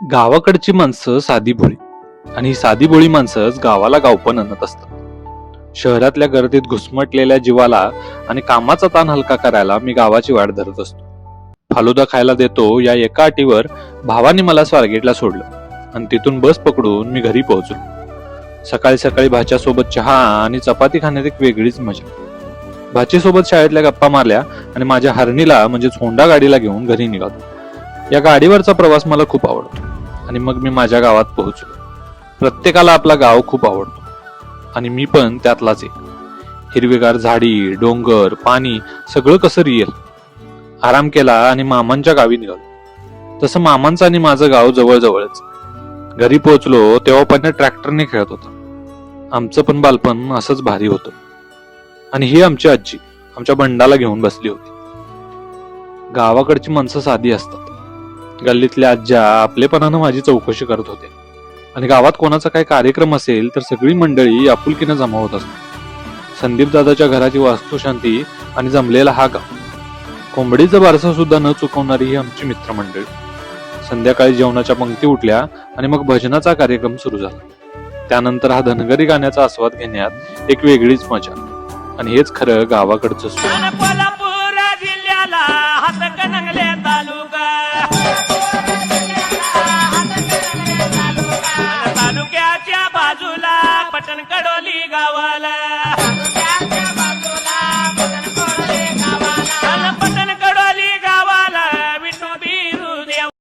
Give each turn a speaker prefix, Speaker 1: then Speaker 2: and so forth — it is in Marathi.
Speaker 1: गावाकडची माणसं साधी भोळी आणि ही साधी भोळी माणसंच गावाला गावपण आणत असतात. शहरातल्या गर्दीत घुसमटलेल्या जीवाला आणि कामाचा ताण हलका करायला मी गावाची वाट धरत असतो. फालुदा खायला देतो या एका अटीवर भावाने मला स्वारगेटला सोडलं आणि तिथून बस पकडून मी घरी पोहोचलो. सकाळी सकाळी भाच्यासोबत चहा आणि चपाती खाण्यात एक वेगळीच मजा. भाचीसोबत शाळेतल्या गप्पा मारल्या आणि माझ्या हरणीला म्हणजेच होंडा गाडीला घेऊन घरी निघालो. या गाडीवरचा प्रवास मला खूप आवडतो आणि मग मी माझ्या गावात पोहोचलो. प्रत्येकाला आपला गाव खूप आवडतो आणि मी पण त्यातलाच एक. हिरवीगार झाडी, डोंगर, पाणी सगळं कसं रिअल. आराम केला आणि मामांच्या गावी निघालो. तसं मामांचं आणि माझं गाव जवळजवळच. घरी पोहोचलो तेव्हा पण ट्रॅक्टरने खेळत होता. आमचं पण बालपण असंच भारी होतं. आणि ही आमची आजी आमच्या बंडाला घेऊन बसली होती. गावाकडची माणसं साधी असतात. गल्लीतल्या आज्या आपलेपणानं माझी चौकशी करत होते आणि गावात कोणाचा काही कार्यक्रम असेल तर सगळी मंडळी आपुलकीनं जमा होत असतात. संदीप दादाच्या घराची वास्तुशांती आणि जमलेला हा गाव. कोंबडीचं बारसं सुद्धा न चुकवणारी ही आमची मित्रमंडळी. संध्याकाळी जेवणाच्या पंक्ती उठल्या आणि मग भजनाचा कार्यक्रम सुरू झाला. त्यानंतर हा धनगरी गाण्याचा आस्वाद घेण्यात एक वेगळीच मजा. आणि हेच खरं गावाकडचं सुख.
Speaker 2: कोल्हापूर जिल्ह्याला हातकणंगले तालुक्याच्या बाजूला पटण कडोली गावाला